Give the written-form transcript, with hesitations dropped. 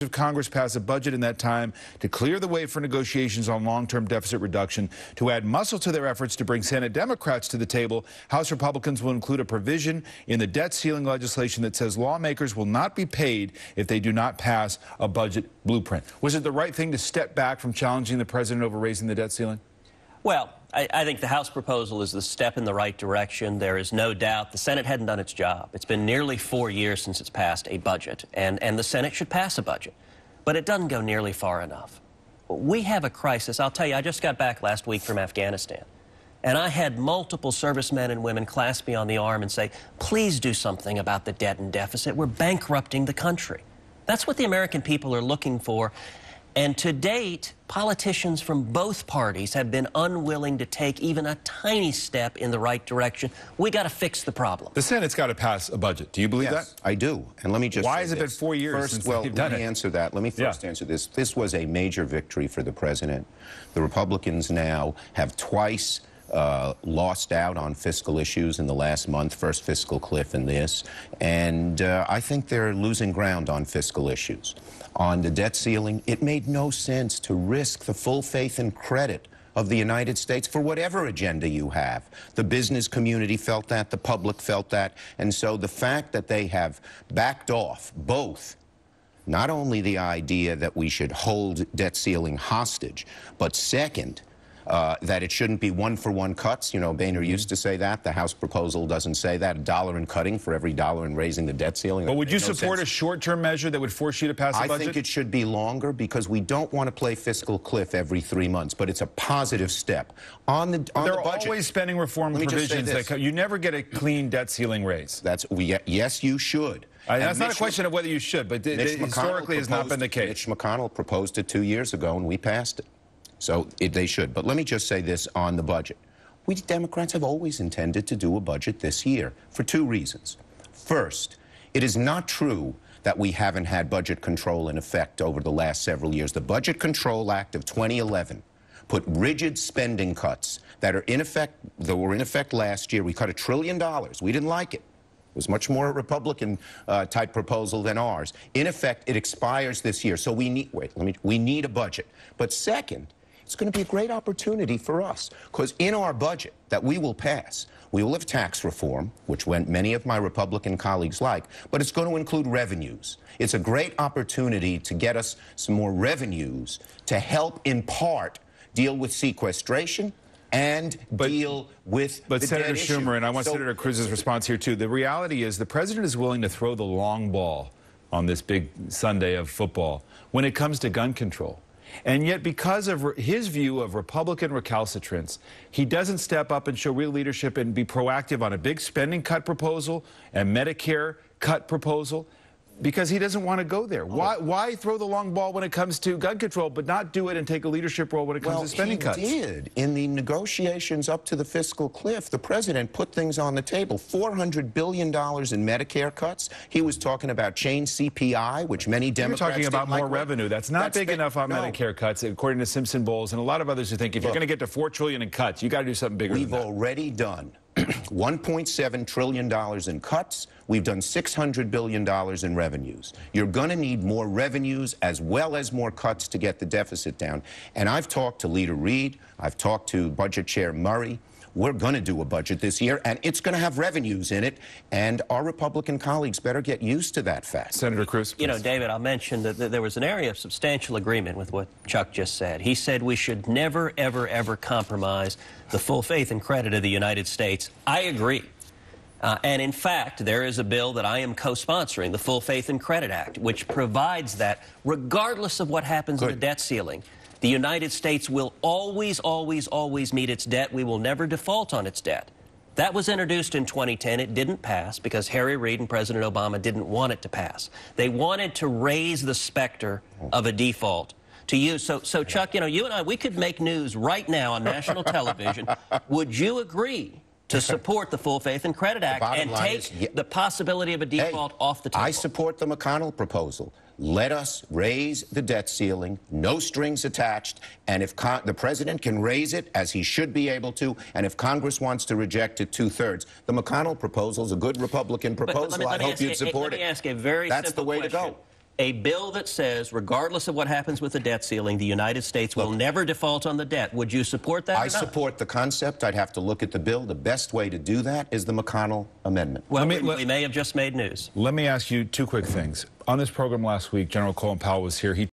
of Congress pass a budget in that time to clear the way for negotiations on long-term deficit reduction. To add muscle to their efforts to bring Senate Democrats to the table, House Republicans will include a provision in the debt ceiling legislation that says lawmakers will not be paid if they do not pass a budget blueprint. Was it the right thing to step back from challenging the president over raising the debt ceiling? Well, I think the House proposal is the step in the right direction. There is no doubt the Senate hadn't done its job. It's been nearly 4 years since it's passed a budget, and the Senate should pass a budget. But it doesn't go nearly far enough. We have a crisis. I'll tell you, I just got back last week from Afghanistan, and I had multiple servicemen and women clasp me on the arm and say, please do something about the debt and deficit. We're bankrupting the country. That's what the American people are looking for. And to date, politicians from both parties have been unwilling to take even a tiny step in the right direction. We got to fix the problem. The Senate's got to pass a budget. Do you believe that? I do. And let me just Why has it been 4 years since they've done it? Let me answer that. Let me first answer this. This was a major victory for the president. The Republicans now have twice lost out on fiscal issues in the last month, first fiscal cliff and this, and I think they're losing ground on fiscal issues. On the debt ceiling, it made no sense to risk the full faith and credit of the United States for whatever agenda you have. The business community felt that, the public felt that, and so the fact that they have backed off both not only the idea that we should hold debt ceiling hostage, but second, that it shouldn't be one-for-one cuts. You know, Boehner used to say that. The House proposal doesn't say that. $1 in cutting for every $1 in raising the debt ceiling. But would you support a short-term measure that would force you to pass a budget? I think it should be longer because we don't want to play fiscal cliff every 3 months, but it's a positive step. On the budget. There are always spending reform provisions that you never get a clean debt ceiling raise. Yes, you should. That's not a question of whether you should, but historically has not been the case. Mitch McConnell proposed it 2 years ago, and we passed it. So they should. But let me just say this on the budget. We Democrats have always intended to do a budget this year for two reasons. First, it is not true that we haven't had budget control in effect over the last several years. The Budget Control Act of 2011 put rigid spending cuts that were in effect last year. We cut $1 trillion. We didn't like it. It was much more a Republican-type proposal than ours. In effect, it expires this year. So we need a budget. But second, it's going to be a great opportunity for us, because in our budget that we will pass, we will have tax reform, which many of my Republican colleagues like, but it's going to include revenues. It's a great opportunity to get us some more revenues to help, in part, deal with sequestration and deal with the Senator debt issue. Schumer, and I want Senator Cruz's response here, too. The reality is the president is willing to throw the long ball on this big Sunday of football when it comes to gun control. And yet, because of his view of Republican recalcitrance, he doesn't step up and show real leadership and be proactive on a big spending cut proposal and Medicare cut proposal, because he doesn't want to go there. Why throw the long ball when it comes to gun control, but not do it and take a leadership role when it comes to spending cuts? He did. In the negotiations up to the fiscal cliff, the president put things on the table. $400 billion in Medicare cuts. He was talking about chain CPI, which many Democrats You're talking about more revenue. That's not big enough on Medicare cuts, according to Simpson Bowles and a lot of others who think if you're going to get to $4 trillion in cuts, you got to do something bigger than that. We've already done $1.7 trillion in cuts. We've done $600 billion in revenues. You're going to need more revenues as well as more cuts to get the deficit down. And I've talked to Leader Reid. I've talked to Budget Chair Murray. We're going to do a budget this year, and it's going to have revenues in it, and our Republican colleagues better get used to that fact. Senator Cruz, please. You know, David, I'll mention that there was an area of substantial agreement with what Chuck just said. He said we should never, ever, ever compromise the full faith and credit of the United States. I agree. And in fact, there is a bill that I am co-sponsoring, the Full Faith and Credit Act, which provides that regardless of what happens in the debt ceiling, the United States will always, always, always meet its debt. We will never default on its debt. That was introduced in 2010. It didn't pass because Harry Reid and President Obama didn't want it to pass. They wanted to raise the specter of a default to use. So Chuck, you know, you and I, we could make news right now on national television. Would you agree to support the Full Faith and Credit Act and take the possibility of a default off the table? I support the McConnell proposal. Let us raise the debt ceiling, no strings attached, and if the president can raise it, as he should be able to, and if Congress wants to reject it 2/3, the McConnell proposal is a good Republican proposal. I hope you'd support it. Let me ask a very simple question. That's the way to go. a bill that says, regardless of what happens with the debt ceiling, the United States will never default on the debt. Would you support that? I support the concept. I'd have to look at the bill. The best way to do that is the McConnell amendment. Well, we may have just made news. Let me ask you two quick things. On this program last week, General Colin Powell was here. He